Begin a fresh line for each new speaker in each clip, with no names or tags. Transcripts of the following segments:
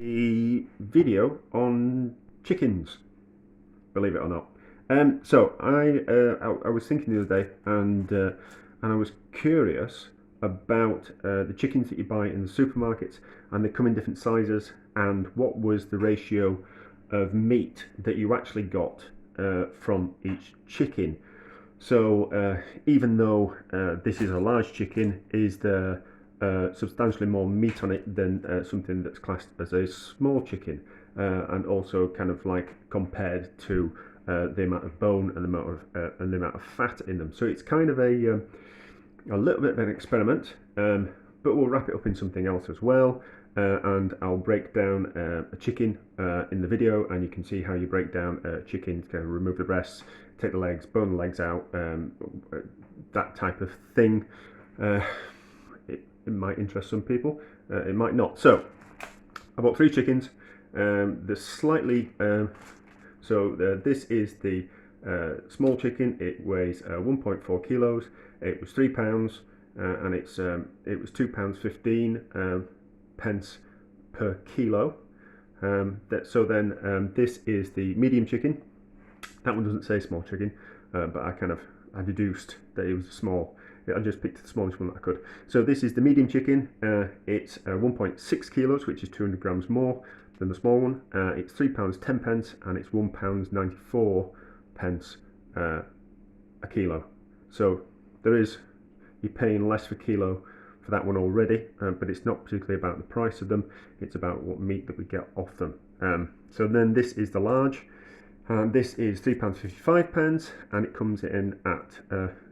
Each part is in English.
a video on chickens, believe it or not. I was thinking the other day, and I was curious about the chickens that you buy in the supermarkets, and they come in different sizes, and what was the ratio of meat that you actually got from each chicken. Even though this is a large chicken, is there substantially more meat on it than something that's classed as a small chicken, and also kind of like compared to the amount of bone and the amount of fat in them. So it's kind of a little bit of an experiment, but we'll wrap it up in something else as well. And I'll break down a chicken in the video, and you can see how you break down a chicken to remove the breasts, take the legs, bone the legs out, that type of thing. It might interest some people, it might not. So I bought 3 chickens. This is the small chicken. It weighs 1.4 kilos. It was £3, and it was £2.15 pence per kilo. This is the medium chicken. That one doesn't say small chicken, but I deduced that it was small. I just picked the smallest one that I could. So this is the medium chicken. It's 1.6 kilos, which is 200 grams more than the small one. It's £3.10, and it's £1.94 a kilo. So you're paying less per kilo for that one already, but it's not particularly about the price of them. It's about what meat that we get off them. So then this is the large. This is £3.55, and it comes in at,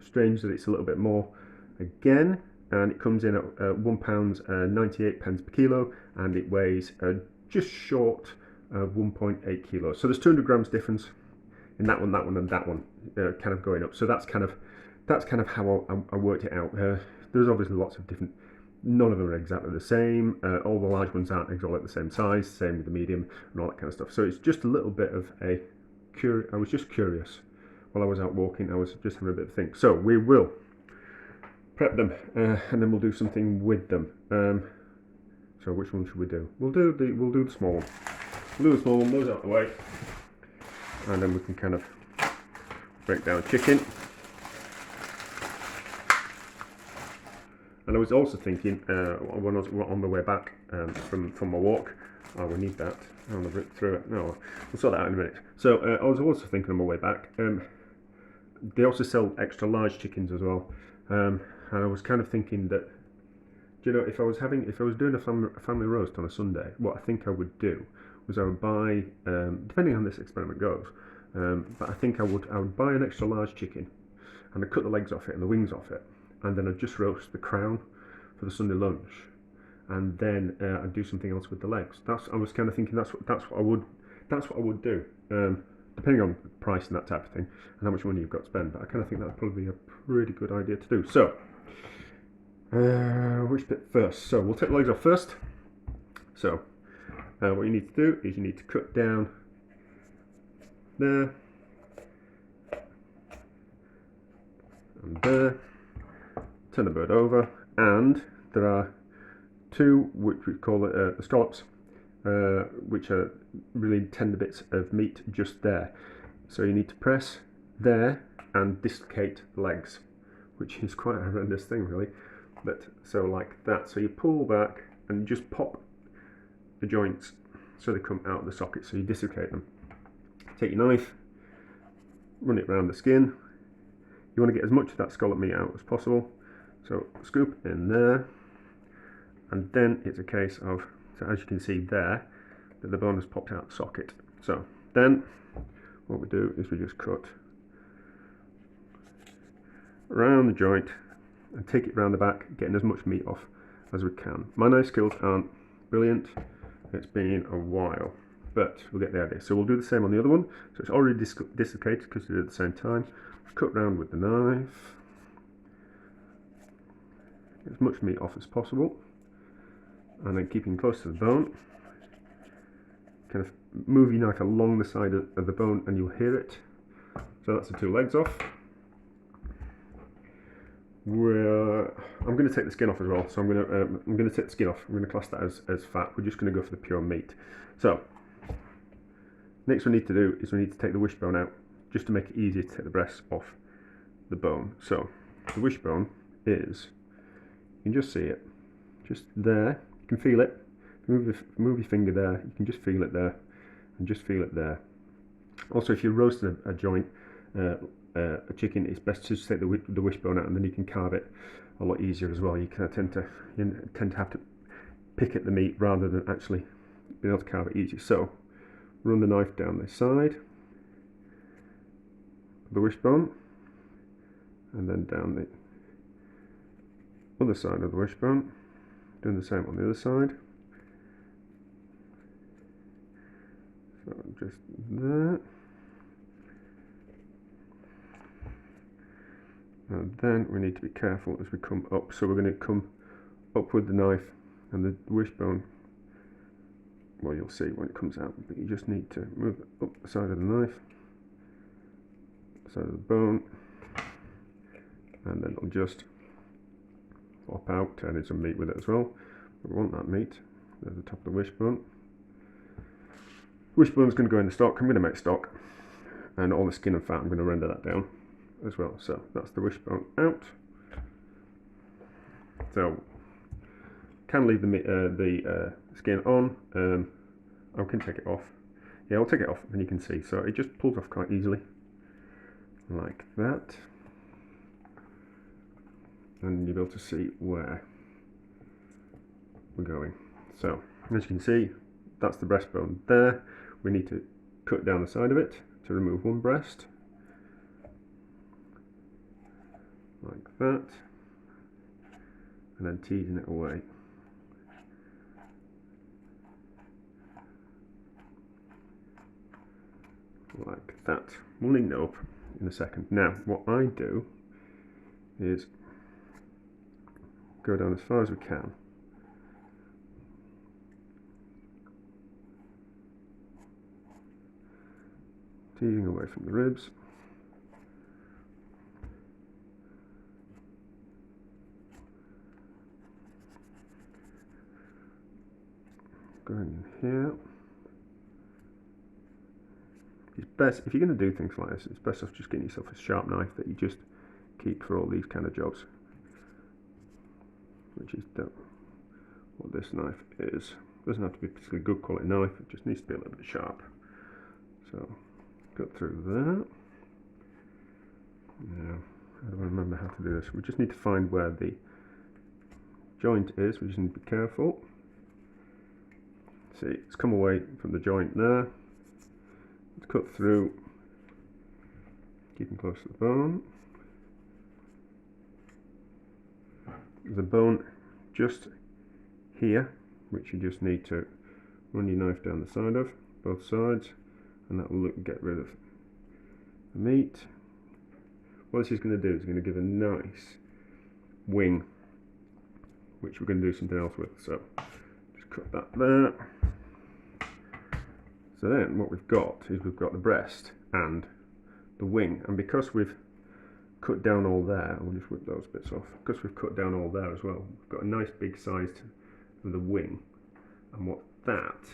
strange that it's a little bit more again, and it comes in at £1.98 per kilo, and it weighs just short of 1.8 kilos. So there's 200 grams difference in that one, and that one, kind of going up. So that's kind of how I worked it out. There's obviously lots of different. None of them are exactly the same. All the large ones aren't exactly the same size. Same with the medium and all that kind of stuff. So it's just a little bit of a. I was just curious while I was out walking. I was just having a bit of a think. So we will prep them, and then we'll do something with them. So which one should we do? We'll do the small one. We'll do the small one. Those out of the way, and then we can kind of break down a chicken. And I was also thinking when I was on the way back from my walk. Oh, we need that. I want to rip through it. No, we'll sort that out in a minute. So I was also thinking on my way back. They also sell extra large chickens as well, and I was kind of thinking that, if I was doing a family roast on a Sunday, what I think I would do was I would buy, depending on how this experiment goes, but I think I would buy an extra large chicken, and I'd cut the legs off it and the wings off it, and then I'd just roast the crown for the Sunday lunch. And then I'd do something else with the legs. I was kind of thinking that's what I would do, depending on price and that type of thing, and how much money you've got to spend. But I kind of think that'd probably be a pretty good idea to do. So, which bit first? So we'll take the legs off first. So, what you need to do is you need to cut down there and there. Turn the bird over, and there are 2, which we call it the scallops, which are really tender bits of meat just there. So you need to press there and dislocate the legs, which is quite a horrendous thing, really. But so like that. So you pull back and just pop the joints so they come out of the socket. So you dislocate them. Take your knife, run it around the skin. You want to get as much of that scallop meat out as possible. So scoop in there. And then it's a case of, so as you can see there, that the bone has popped out the socket. So then what we do is we just cut around the joint and take it around the back, getting as much meat off as we can. My knife skills aren't brilliant. It's been a while, but we'll get the idea. So we'll do the same on the other one. So it's already dislocated because we did it at the same time. Cut round with the knife. Get as much meat off as possible. And then keeping close to the bone, kind of move your knife along the side of the bone and you'll hear it. So that's the 2 legs off. I'm going to take the skin off as well. So I'm going to take the skin off. I'm going to class that as fat. We're just going to go for the pure meat. So next we need to do is we need to take the wishbone out, just to make it easier to take the breast off the bone. So the wishbone is, you can just see it, just there. You can feel it. Move your finger there. You can just feel it there, and just feel it there. Also, if you're roasting a joint, a chicken, it's best to just take the wishbone out, and then you can carve it a lot easier as well. You kind of tend to have to pick at the meat rather than actually being able to carve it easy. So run the knife down this side of the wishbone, and then down the other side of the wishbone, doing the same on the other side. So just there. And then we need to be careful as we come up. So we're going to come up with the knife and the wishbone. Well, you'll see when it comes out, but you just need to move it up the side of the knife, side of the bone, and then it'll just pop out, turn in some meat with it as well. We want that meat. There's the top of the wishbone. Wishbone's going to go in the stock. I'm going to make stock, and all the skin and fat, I'm going to render that down as well. So that's the wishbone out. So can leave the skin on. I can take it off. Yeah, I'll take it off, and you can see. So it just pulls off quite easily, like that, and you'll be able to see where we're going. So as you can see, that's the breastbone there. We need to cut down the side of it to remove one breast, like that, and then teasing it away. Like that. We'll neaten it up in a second. Now, what I do is go down as far as we can. Teasing away from the ribs. Going in here. It's best, if you're going to do things like this, it's best off just getting yourself a sharp knife that you just keep for all these kind of jobs. Which is what this knife is. It doesn't have to be a particularly good quality knife, it just needs to be a little bit sharp. So, cut through there. Now, how do I remember how to do this? We just need to find where the joint is, we just need to be careful. See, it's come away from the joint there. It's cut through, keeping close to the bone. There's a bone just here, which you just need to run your knife down the side of, both sides, and that will get rid of the meat. What this is going to do is going to give a nice wing, which we're going to do something else with. So just cut that there. So then what we've got is we've got the breast and the wing, and because we've cut down all there, I'll just whip those bits off, because we've cut down all there as well, we've got a nice big size of the wing, and what that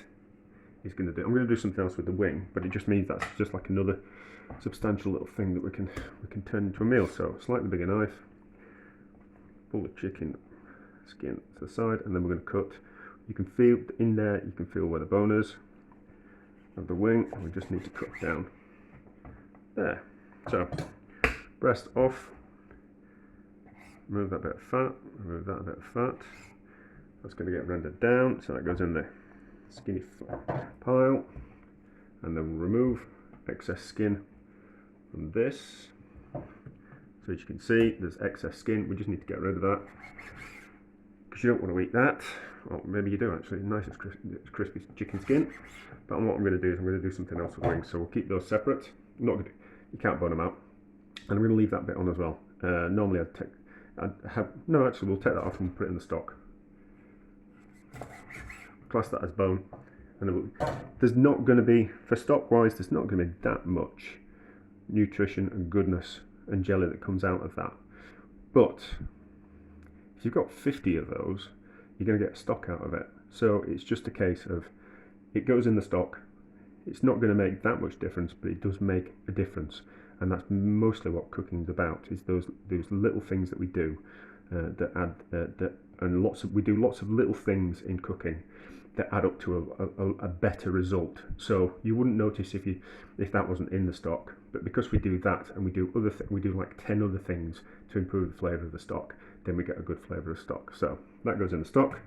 is going to do, I'm going to do something else with the wing, but it just means that's just like another substantial little thing that we can turn into a meal. So slightly bigger knife, pull the chicken skin to the side, and then we're going to cut. You can feel in there, you can feel where the bone is of the wing, and we just need to cut down there. So breast off, remove that bit of fat, remove that bit of fat. That's going to get rendered down, so that goes in the skinny pile, and then we'll remove excess skin from this. So as you can see, there's excess skin, we just need to get rid of that, because you don't want to eat that. Well, maybe you do actually, nice crispy chicken skin. But what I'm going to do is I'm going to do something else with wings, so we'll keep those separate. I'm not going to, you can't bone them out. And I'm going to leave that bit on as well. Normally we'll take that off and put it in the stock. Class that as bone. And there's not going to be, for stock wise, there's not going to be that much nutrition and goodness and jelly that comes out of that. But if you've got 50 of those, you're going to get stock out of it. So it's just a case of it goes in the stock. It's not going to make that much difference, but it does make a difference, and that's mostly what cooking's about. Is those little things that we do that add and we do lots of little things in cooking that add up to a better result. So you wouldn't notice if that wasn't in the stock, but because we do that and we do we do like 10 other things to improve the flavour of the stock, then we get a good flavour of stock. So that goes in the stock.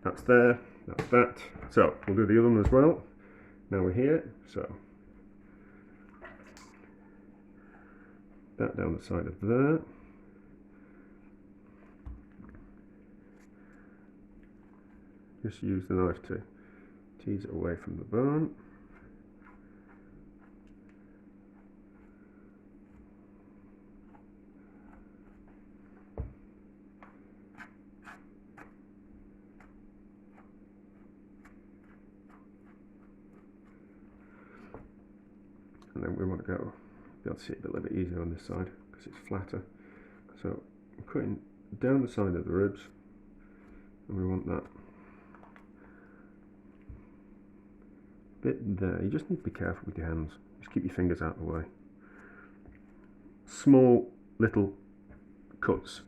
That's there. That's that. So we'll do the other one as well. Now we're here. So that down the side of there. Just use the knife to tease it away from the bone. And then we want to be able to see it a little bit easier on this side because it's flatter. So I'm cutting down the side of the ribs, and we want that bit there. You just need to be careful with your hands. Just keep your fingers out of the way. Small little cuts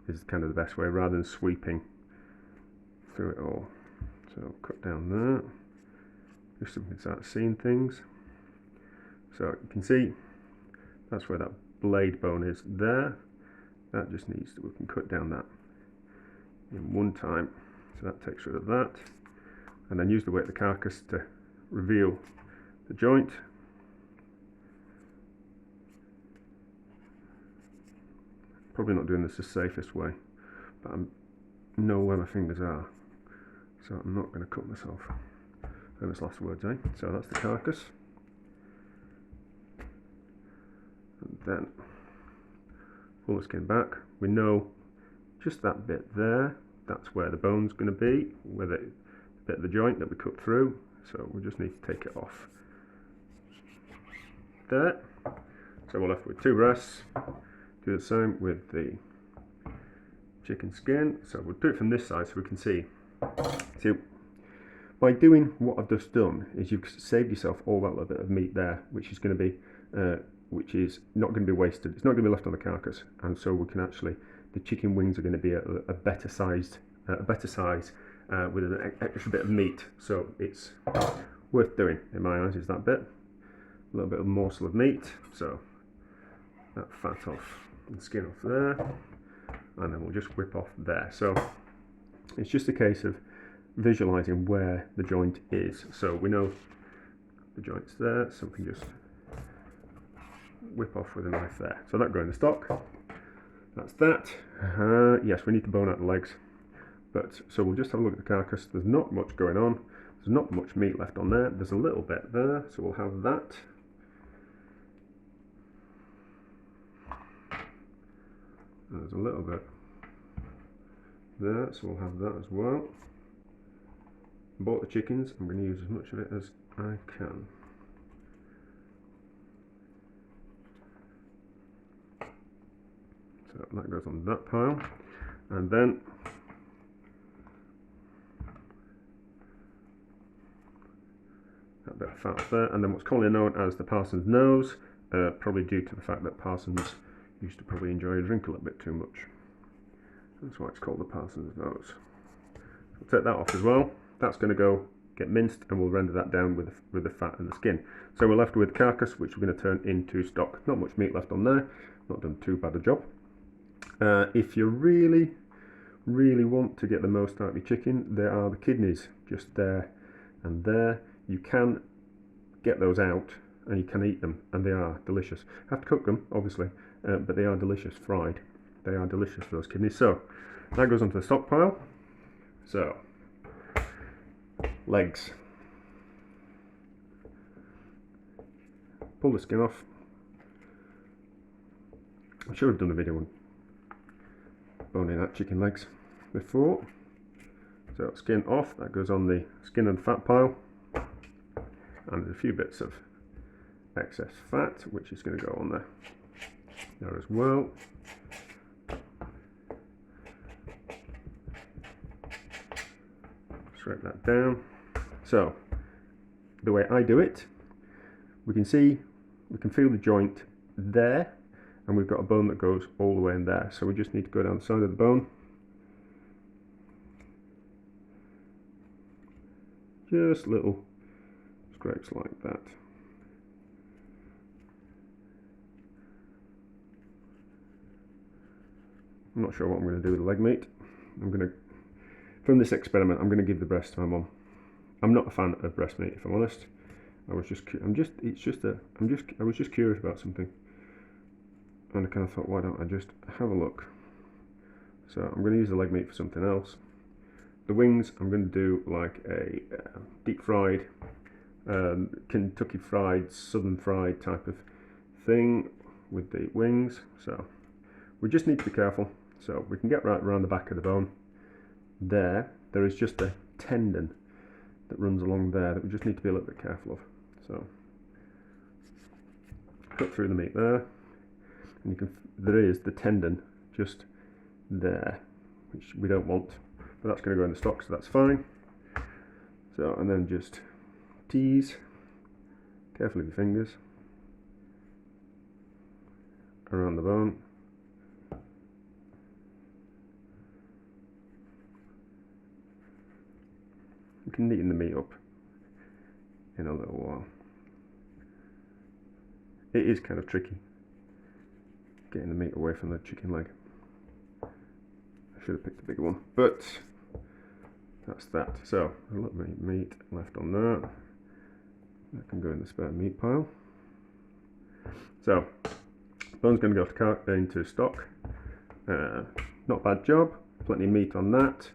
is kind of the best way, rather than sweeping through it all. So cut down there, just so we can start seeing things. So you can see that's where that blade bone is there. That just needs to, we can cut down that in one time. So that takes rid of that. And then use the weight of the carcass to reveal the joint. Probably not doing this the safest way, but I know where my fingers are, so I'm not going to cut myself. Famous last words, eh? So that's the carcass. And then pull the skin back. We know just that bit there, that's where the bone's going to be, where the bit of the joint that we cut through. So we just need to take it off there. So we're left with two breasts. Do the same with the chicken skin. So we'll do it from this side so we can see. See, by doing what I've just done, is you've saved yourself all that little bit of meat there, which is going to be, which is not going to be wasted. It's not going to be left on the carcass, and so we can actually, the chicken wings are going to be a better size with an extra bit of meat. So it's worth doing in my eyes. Is that bit, a little bit of morsel of meat. So that fat off and skin off there, and then we'll just whip off there. So it's just a case of visualizing where the joint is. So we know the joint's there, so we can just whip off with a knife there. So that goes in the stock. That's that. Yes, we need to bone out the legs, but so we'll just have a look at the carcass. There's not much going on. There's not much meat left on there. There's a little bit there, so we'll have that. There's a little bit there, so we'll have that as well. Bought the chickens. I'm going to use as much of it as I can. So that goes on that pile, and then that bit of fat up there, and then what's commonly known as the parson's nose, probably due to the fact that parsons used to probably enjoy a drink a little bit too much. That's why it's called the parson's nose. We'll take that off as well. That's going to go get minced, and we'll render that down with the fat and the skin. So we're left with carcass, which we're going to turn into stock. Not much meat left on there. Not done too bad a job. If you really want to get the most out of your chicken, there are the kidneys just there and there. You can get those out and you can eat them, and they are delicious. Have to cook them, obviously, but they are delicious fried. They are delicious, those kidneys. So that goes onto the stock pile. So legs. Pull the skin off. I should have done a video on boning out chicken legs before. So skin off, that goes on the skin and fat pile, and there's a few bits of excess fat which is going to go on there as well. scrape that down. So the way I do it, we can feel the joint there, and we've got a bone that goes all the way in there. So we just need to go down the side of the bone, just little scrapes like that. I'm not sure what I'm going to do with the leg meat. From this experiment, I'm going to give the breast to my mum. I'm not a fan of breast meat, if I'm honest. I was just curious about something, and I kind of thought, why don't I just have a look? So I'm going to use the leg meat for something else. The wings, I'm going to do like a deep fried, Kentucky fried, southern fried type of thing with the wings. So we just need to be careful. So we can get right around the back of the bone. There is just a tendon that runs along there that we just need to be a little bit careful of. So cut through the meat there, and there is the tendon just there, which we don't want, but that's going to go in the stock, so that's fine. So, and then just tease carefully with your fingers around the bone. We can neaten the meat up in a little while. It is kind of tricky getting the meat away from the chicken leg. I should have picked a bigger one, but that's that. So a little bit of meat left on that. That can go in the spare meat pile. So bone's going to go into stock. Not a bad job. Plenty of meat on that.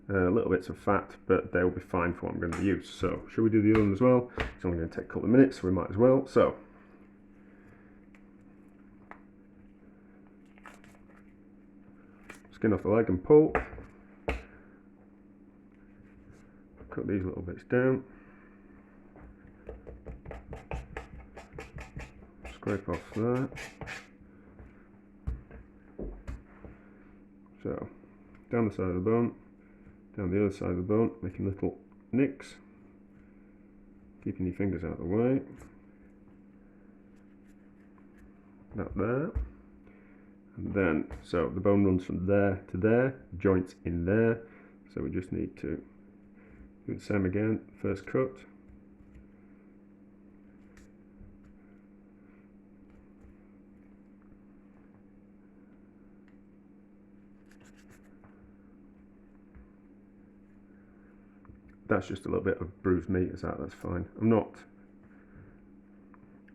Little bits of fat, but they'll be fine for what I'm going to use. So should we do the other one as well? It's only going to take a couple of minutes, so we might as well. So skin off the leg and pull. Cut these little bits down. Scrape off that. So down the side of the bone, down the other side of the bone, making little nicks, keeping your fingers out of the way. That there. And then, so the bone runs from there to there, joints in there, so we just need to do the same again. First cut, that's just a little bit of bruised meat, is that's fine. I'm not,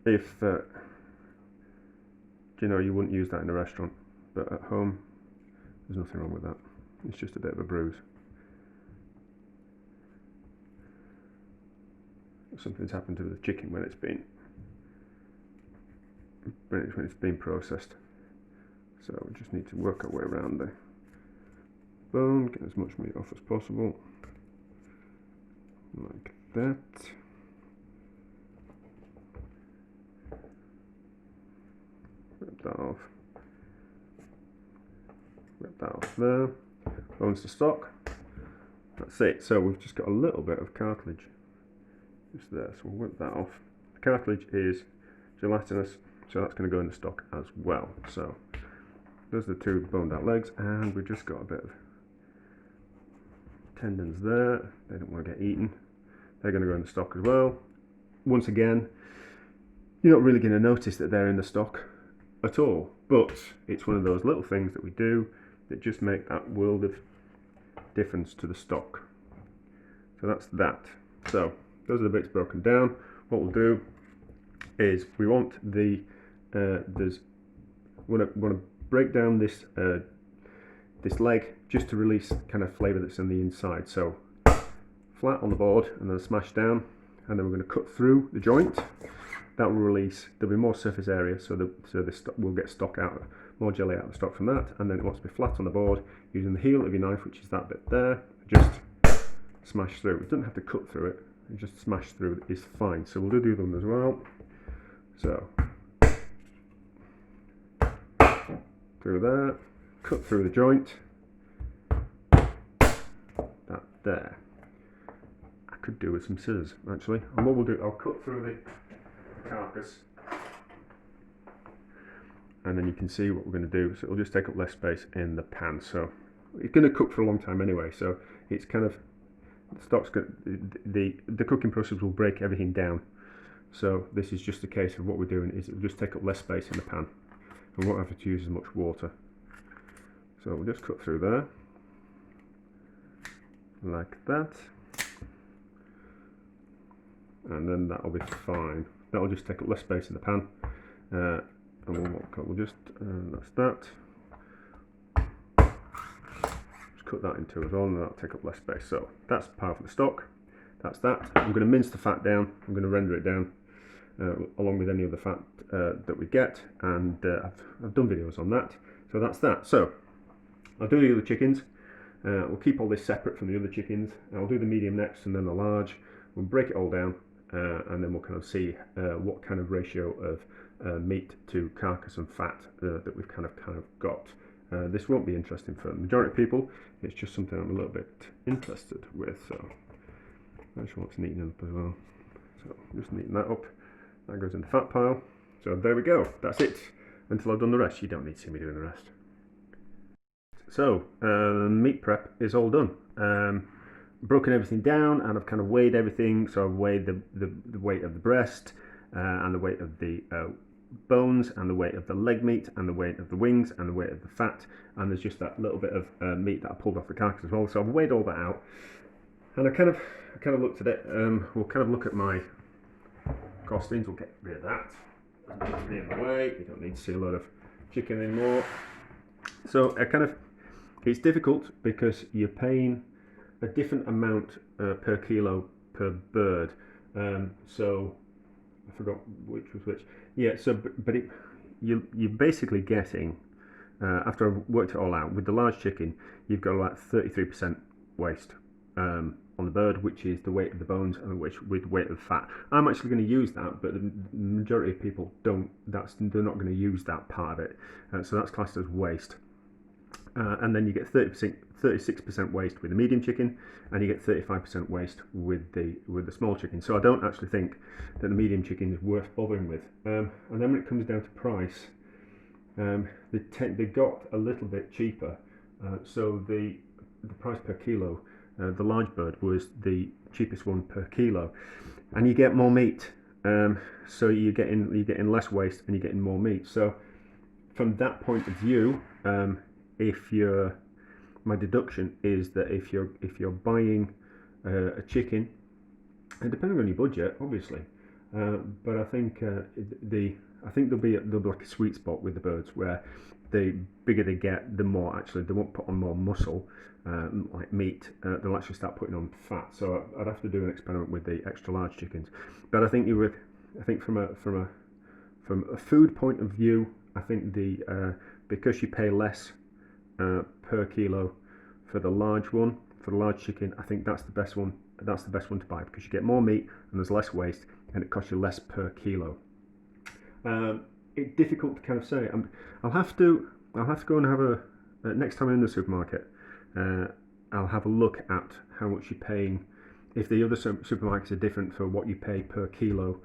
if you know, you wouldn't use that in a restaurant, but at home there's nothing wrong with that. It's just a bit of a bruise. Something's happened to the chicken when it's been processed. So we just need to work our way around the bone, get as much meat off as possible, like that. Rip that off. Rip that off there. Bones to stock. That's it. So we've just got a little bit of cartilage just there, so we'll whip that off. The cartilage is gelatinous, so that's going to go in the stock as well. So those are the two boned out legs, and we've just got a bit of tendons there. They don't want to get eaten. They're going to go in the stock as well. Once again, you're not really going to notice that they're in the stock at all, but it's one of those little things that we do that just make that world of difference to the stock. So that's that. So those are the bits broken down. What we'll do is we want the want to break down this this leg just to release kind of flavour that's in the inside. So flat on the board and then smash down, and then we're going to cut through the joint. That will release. There'll be more surface area, so we'll get stock out, more jelly out of the stock from that. And then it wants to be flat on the board using the heel of your knife, which is that bit there. Just smash through. It doesn't have to cut through it. Just smash through is fine. So we'll do the other one as well. So through there, cut through the joint. That there. could do with some scissors actually. And what we'll do, I'll cut through the carcass, and then you can see what we're going to do. So it'll just take up less space in the pan. So it's going to cook for a long time anyway. So it's kind of the cooking process will break everything down. So this is just a case of what we're doing is it'll just take up less space in the pan, and won't have to use as much water. So we'll just cut through there like that, and then that'll be fine. That'll just take up less space in the pan, and we'll just that's that. Just cut that into as well, and that'll take up less space. So that's part of the stock. That's that. I'm going to mince the fat down. I'm going to render it down along with any other fat that we get, and I've done videos on that. So that's that. So I'll do the other chickens. We'll keep all this separate from the other chickens. I'll do the medium next, and then the large. We'll break it all down, and then we'll kind of see what kind of ratio of meat to carcass and fat that we've kind of got. This won't be interesting for the majority of people. It's just something I'm a little bit interested with. So I just want to neaten up as well. So just neaten that up. That goes in the fat pile. So there we go. That's it. Until I've done the rest. You don't need to see me doing the rest. So meat prep is all done. Broken everything down, and I've kind of weighed everything. So I've weighed the weight of the breast, and the weight of the bones, and the weight of the leg meat, and the weight of the wings, and the weight of the fat. And there's just that little bit of meat that I pulled off the carcass as well. So I've weighed all that out, and I kind of looked at it. We'll kind of look at my costings. We'll get rid of that. It's in the way. You don't need to see a lot of chicken anymore. So it's difficult because you're paying a different amount per kilo per bird. So I forgot which was which. Yeah. So you're basically getting after I've worked it all out with the large chicken, you've got about 33% waste on the bird, which is the weight of the bones and with weight of fat. I'm actually going to use that, but the majority of people don't. They're not going to use that part of it. So that's classed as waste. And then you get 36% waste with the medium chicken, and you get 35% waste with the small chicken. So I don't actually think that the medium chicken is worth bothering with. And then when it comes down to price, they got a little bit cheaper. So the price per kilo, the large bird was the cheapest one per kilo, and you get more meat. So you're getting less waste, and you're getting more meat. So from that point of view, my deduction is that if you're buying a chicken, and depending on your budget, obviously, but I think there'll be like a sweet spot with the birds where the bigger they get, the more actually they won't put on more muscle, like meat. They'll actually start putting on fat. So I'd have to do an experiment with the extra large chickens. But I think from a food point of view, I think because you pay less per kilo for the large chicken, I think that's the best one. That's the best one to buy because you get more meat and there's less waste, and it costs you less per kilo. It's difficult to kind of say. I'll have to go and have a next time I'm in the supermarket. I'll have a look at how much you're paying. If the other supermarkets are different for what you pay per kilo.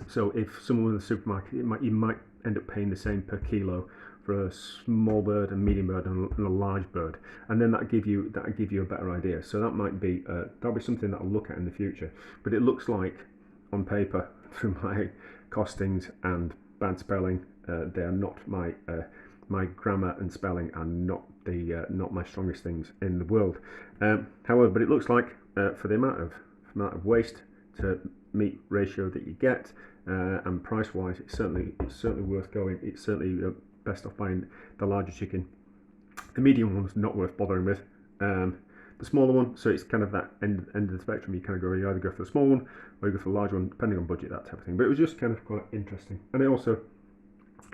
So if someone in the supermarket, you might end up paying the same per kilo for a small bird, a medium bird, and a large bird, and then that'll give you a better idea. So that'll be something that I'll look at in the future. But it looks like on paper, through my costings and bad spelling, they are not my grammar and spelling are not my strongest things in the world. However, but it looks like for the amount of waste to meat ratio that you get, and price wise, it's certainly worth going. It's certainly best off buying the larger chicken. The medium one's not worth bothering with. The smaller one, so it's kind of that end of the spectrum. You either go for the small one or you go for the large one, depending on budget, that type of thing. But it was just kind of quite interesting, and it also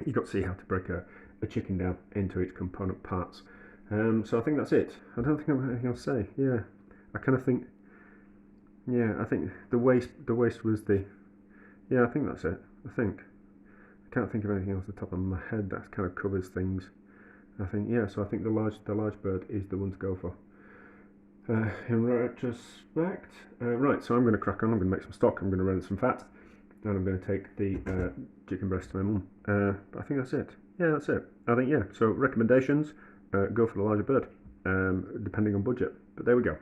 you got to see how to break a chicken down into its component parts. So I think that's it. I don't think I've got anything else to say. Yeah, I kind of think. Yeah, I think the waste was the. Yeah, I think that's it. I can't think of anything else off the top of my head that kind of covers things. I think the large bird is the one to go for. in retrospect. Right, so I'm going to crack on. I'm going to make some stock. I'm going to run some fat, and I'm going to take the chicken breast to my mum. I think that's it. Yeah, that's it. I think, yeah. So recommendations: go for the larger bird, depending on budget. But there we go.